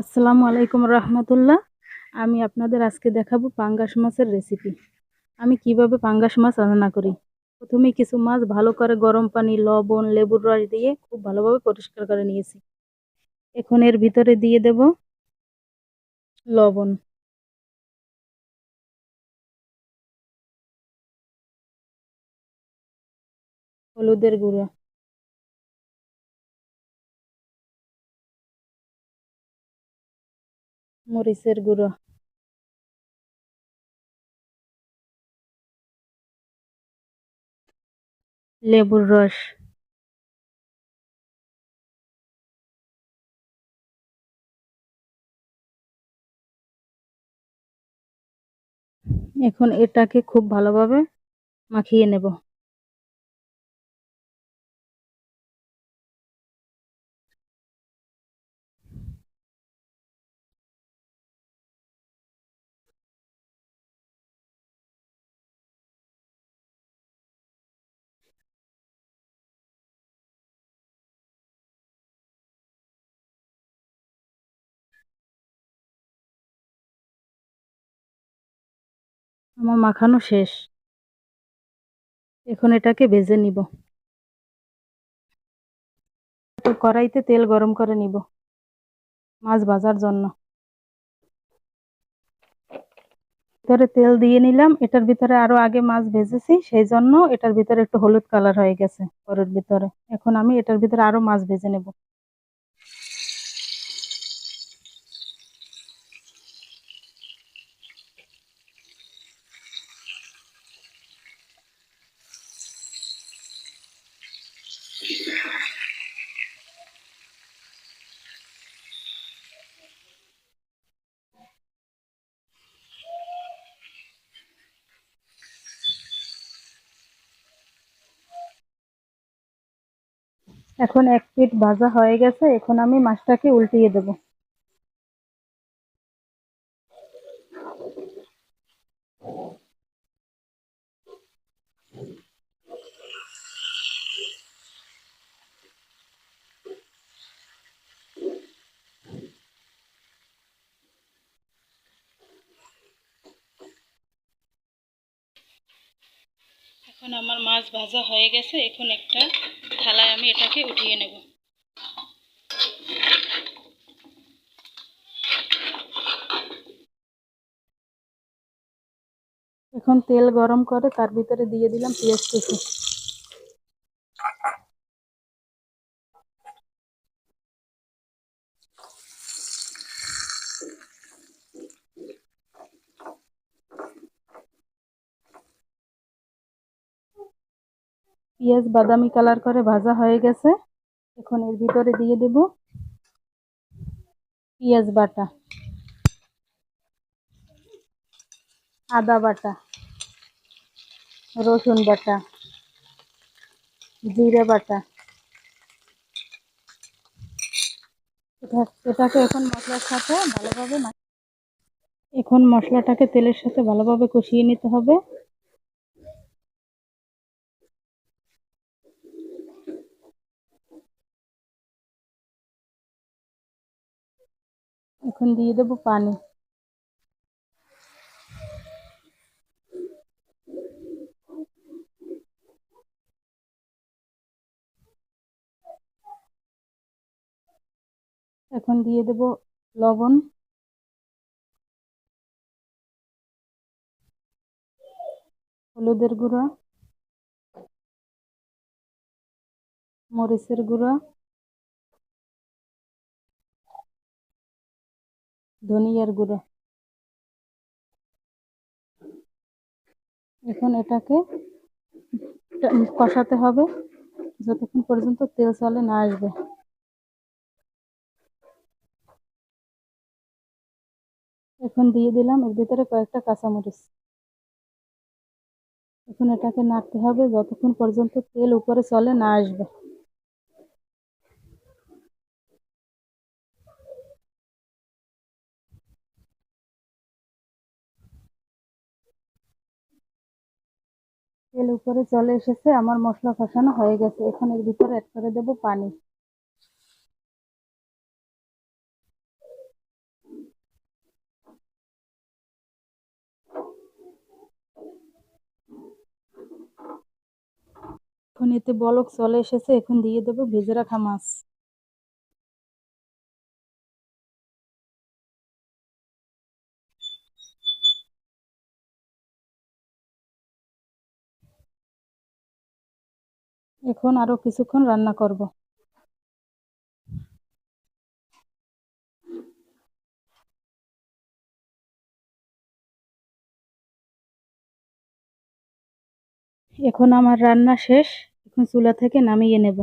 আসসালামু আলাইকুম রহমতুল্লাহ। আমি আপনাদের আজকে দেখাবো পাঙ্গাস মাছের রেসিপি। আমি কিভাবে পাঙ্গাস মাছ রান্না করি। প্রথমে কিছু মাছ ভালো করে গরম পানি, লবণ, লেবুর রস দিয়ে খুব ভালোভাবে পরিষ্কার করে নিয়েছি। এখন এর ভিতরে দিয়ে দেব লবণ, হলুদের গুঁড়া, মরিচের গুঁড়ো, লেবুর রস। এখন এটাকে খুব ভালোভাবে মাখিয়ে নেব। আমার মাখানো শেষ। এখন এটাকে ভেজে নিব। তো কড়াইতে তেল গরম করে নিব মাছ ভাজার জন্য। ভিতরে তেল দিয়ে নিলাম। এটার ভিতরে আরো আগে মাছ ভেজেছি, সেই জন্য এটার ভিতরে একটু হলুদ কালার হয়ে গেছে পরের ভিতরে। এখন আমি এটার ভিতরে আরো মাছ ভেজে নেব। এখন এক পিঠ ভাজা হয়ে গেছে, এখন আমি মাছটাকে উল্টিয়ে দেব। এখন আমার মাছ ভাজা হয়ে গেছে, এখন একটা থালায় আমি এটাকে উঠিয়ে নেব। এখন তেল গরম করে তার ভিতরে দিয়ে দিলাম পেঁয়াজ কুচি। পেঁয়াজ বাদামি কালার করে ভাজা হয়ে গেছে, এখন এর ভিতরে দিয়ে দেব পেঁয়াজ বাটা, আদা বাটা, রসুন বাটা, জিরে বাটা। এটাকে এখন মশলার সাথে ভালোভাবে এখন মশলাটাকে তেলের সাথে ভালোভাবে কষিয়ে নিতে হবে। এখন দিয়ে দেব পানি। এখন দিয়ে দেব লবণ, হলুদের গুঁড়া, মরিচের গুঁড়া, ধনিয়ার গুঁড়া। এখন এটাকে কষাতে হবে যতক্ষণ পর্যন্ত তেল চলে না আসবে। এখন দিয়ে দিলাম এর ভিতরে কয়েকটা কাঁচামরিচ। এখন এটাকে নাড়তে হবে যতক্ষণ পর্যন্ত তেল উপরে চলে না আসবে। তেল উপরে চলে এসেছে, আমার মশলা কষানো হয়ে গেছে। এখন এর ভিতরে অ্যাড করে দেব পানি। এখন এতে বলক চলে এসেছে, এখন দিয়ে দেব ভেজে রাখা মাছ। এখন আরো কিছুক্ষণ রান্না করব। এখন আমার রান্না শেষ, এখন চুলা থেকে নামিয়ে নেব।